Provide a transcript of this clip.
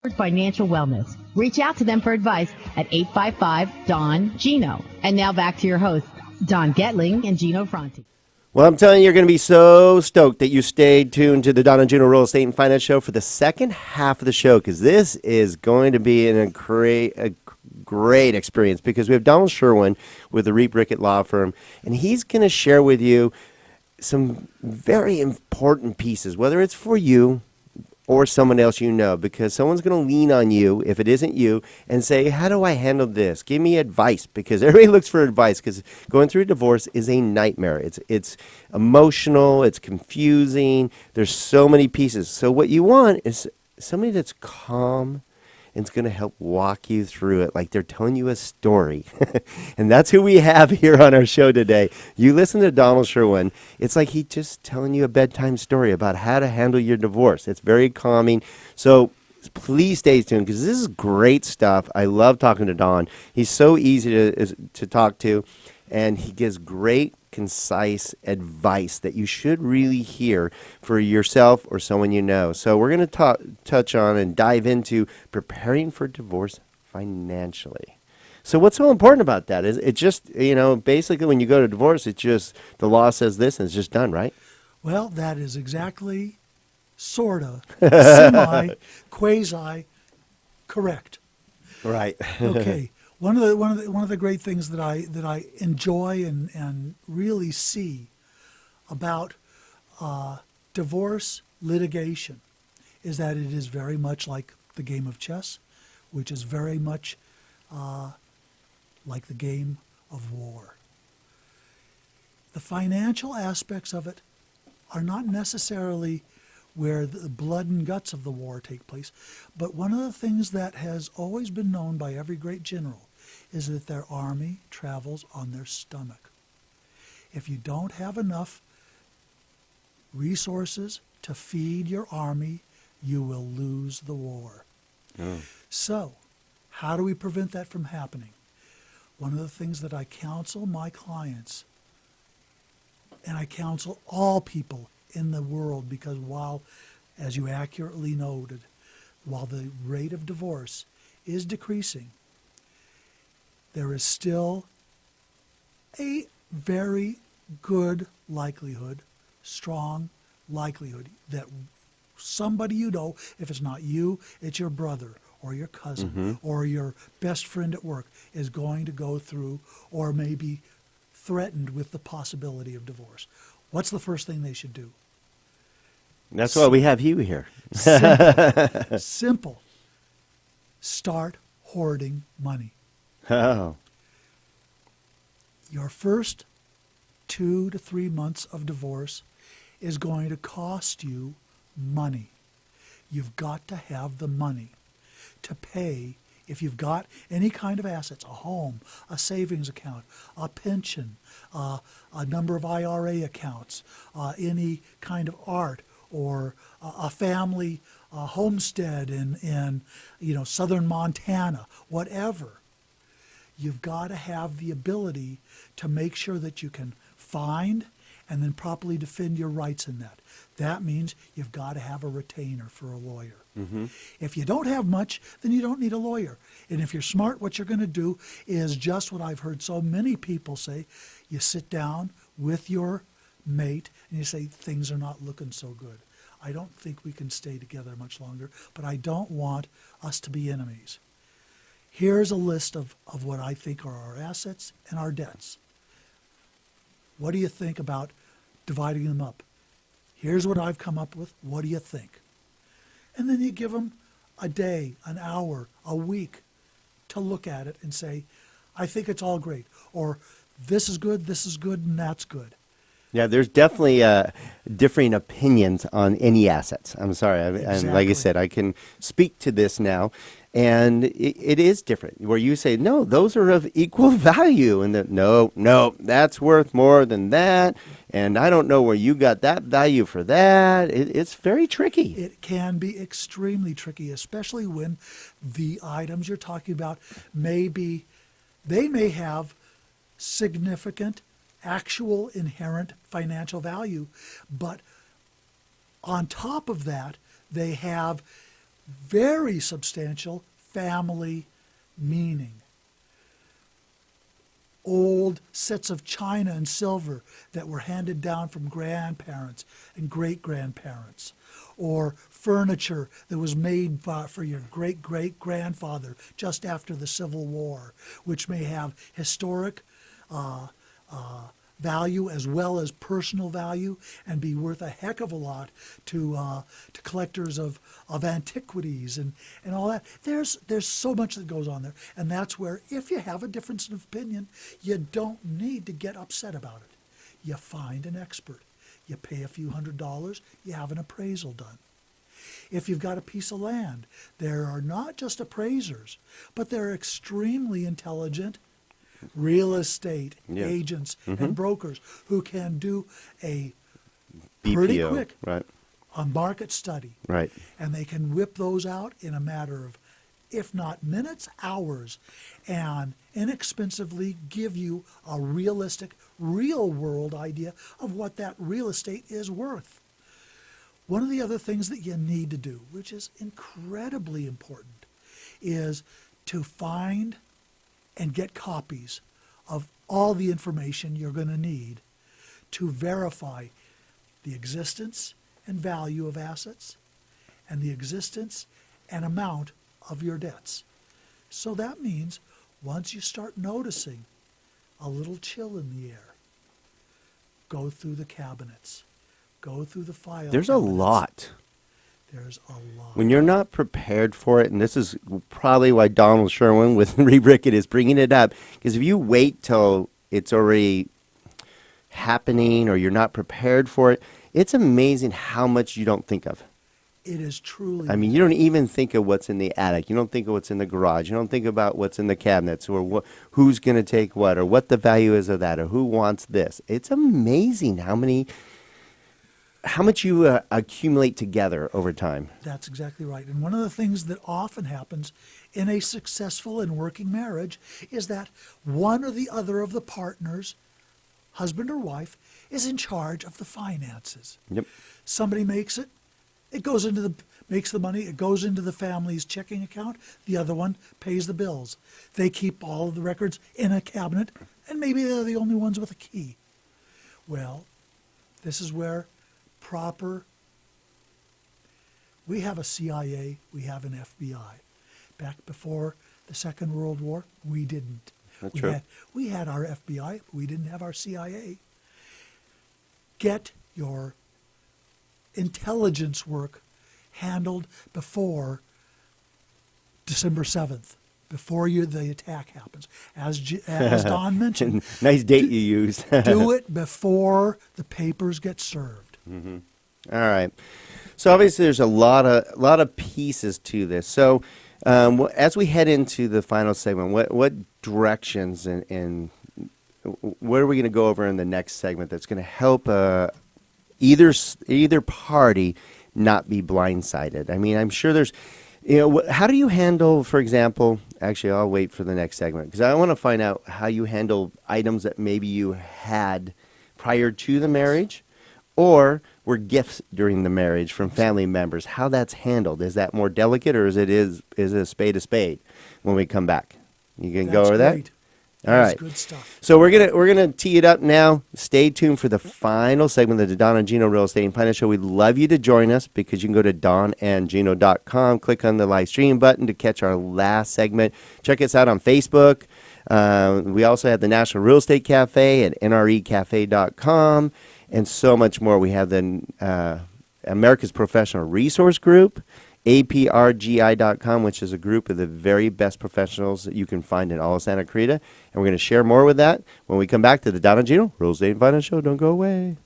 Financial wellness. Reach out to them for advice at 855-DON-GINO. And now back to your hosts, Don Getling and Gino Franti. Well, I'm telling you, you're going to be so stoked that you stayed tuned to the Don and Gino Real Estate and Finance Show for the second half of the show, because this is going to be a great experience, because we have Donald Sherwyn with the Reed Brickett Law Firm, and he's going to share with you some very important pieces, whether it's for you or someone else you know, because someone's going to lean on you, if it isn't you, and say, how do I handle this? Give me advice, because everybody looks for advice, because going through a divorce is a nightmare. It's emotional, it's confusing, there's so many pieces. So what you want is somebody that's calm and it's going to help walk you through it like they're telling you a story. And that's who we have here on our show today. You listen to Donald Sherwyn, it's like he's just telling you a bedtime story about how to handle your divorce. It's very calming. So please stay tuned, because this is great stuff. I love talking to Don. He's so easy to talk to, and he gives great, concise advice that you should really hear for yourself or someone you know. So we're going to touch on and dive into preparing for divorce financially. So what's so important about that is it just, basically when you go to divorce, it's just the law says this and it's just done, right? Well, that is exactly, sort of, semi, quasi correct. Right. Okay. One of the great things that I enjoy and really see about divorce litigation is that it is very much like the game of chess, which is very much like the game of war. The financial aspects of it are not necessarily where the blood and guts of the war take place, but one of the things that has always been known by every great general is that their army travels on their stomach. If you don't have enough resources to feed your army, you will lose the war. So, how do we prevent that from happening? One of the things that I counsel my clients, and I counsel all people in the world, because while, as you accurately noted, while the rate of divorce is decreasing, there is still a very good likelihood, strong likelihood, that somebody you know, if it's not you, it's your brother or your cousin or your best friend at work, is going to go through or maybe threatened with the possibility of divorce. What's the first thing they should do? That's why we have you here. Simple. Start hoarding money. Oh. Your first 2 to 3 months of divorce is going to cost you money. You've got to have the money to pay, if you've got any kind of assets, a home, a savings account, a pension, a number of IRA accounts, any kind of art, or a family homestead in southern Montana, whatever. You've got to have the ability to make sure that you can find and then properly defend your rights in that. That means you've got to have a retainer for a lawyer. If you don't have much, then you don't need a lawyer. And if you're smart, what you're going to do is just what I've heard so many people say. You sit down with your mate and you say, things are not looking so good. I don't think we can stay together much longer, but I don't want us to be enemies. Here's a list of what I think are our assets and our debts. What do you think about dividing them up? Here's what I've come up with. What do you think? And then you give them a day, an hour, a week to look at it and say, I think it's all great. Or this is good, and that's good. Yeah, there's definitely differing opinions on any assets. I'm sorry. Exactly. And like I said, I can speak to this now. And it is different, where you say, no, those are of equal value. And no, that's worth more than that. And I don't know where you got that value for that. It's very tricky. It can be extremely tricky, especially when the items you're talking about they may have significant, actual, inherent financial value. But on top of that, they have very substantial family meaning. Old sets of china and silver that were handed down from grandparents and great-grandparents, or furniture that was made for your great-great-grandfather just after the Civil War, which may have historic value as well as personal value and be worth a heck of a lot to collectors of antiquities and all that. There's so much that goes on there, and that's where, if you have a difference of opinion, you don't need to get upset about it. You find an expert. You pay a few $100s, you have an appraisal done. If you've got a piece of land, there are not just appraisers, but they're extremely intelligent real estate agents and brokers who can do a pretty BPO, quick right. a market study. Right. And they can whip those out in a matter of, if not minutes, hours, and inexpensively give you a realistic, real-world idea of what that real estate is worth. One of the other things that you need to do, which is incredibly important, is to find and get copies of all the information you're going to need to verify the existence and value of assets and the existence and amount of your debts. So that means once you start noticing a little chill in the air, go through the cabinets, go through the file There's a cabinets. lot. There's a lot. When you're not prepared for it, and this is probably why Donald Sherwyn with Re-Brick-It is bringing it up, because if you wait till it's already happening or you're not prepared for it, it's amazing how much you don't think of. It is truly. I mean, you don't even think of what's in the attic. You don't think of what's in the garage. You don't think about what's in the cabinets or who's going to take what or what the value is of that or who wants this. It's amazing how much you accumulate together over time. That's exactly right. And one of the things that often happens in a successful and working marriage is that one or the other of the partners, husband or wife, is in charge of the finances. Yep. Somebody makes it. It goes into makes the money. It goes into the family's checking account. The other one pays the bills. They keep all of the records in a cabinet, and maybe they're the only ones with a key. Well, this is where we have a CIA, we have an FBI. Back before the Second World War, we didn't. That's true. We had our FBI, but we didn't have our CIA. Get your intelligence work handled before December 7th, before the attack happens. As Don mentioned. Nice date you used. Do it before the papers get served. Mm-hmm. All right. So obviously there's a lot of pieces to this. So as we head into the final segment, what directions and what are we going to go over in the next segment that's going to help either party not be blindsided? I mean, I'm sure there's, how do you handle, for example, actually I'll wait for the next segment because I want to find out how you handle items that maybe you had prior to the marriage or were gifts during the marriage from family members, how that's handled. Is that more delicate or is it a spade when we come back? You can go over that? Great. All right. Good stuff. So we're gonna tee it up now. Stay tuned for the final segment of the Don and Gino Real Estate and Finance Show. We'd love you to join us because you can go to donandgino.com, click on the live stream button to catch our last segment. Check us out on Facebook. We also have the National Real Estate Cafe at nrecafe.com and so much more. We have the America's Professional Resource Group, aprgi.com, which is a group of the very best professionals that you can find in all of Santa Clarita. And we're going to share more with that when we come back to the Don and Gino Real Estate and Finance Show. Don't go away.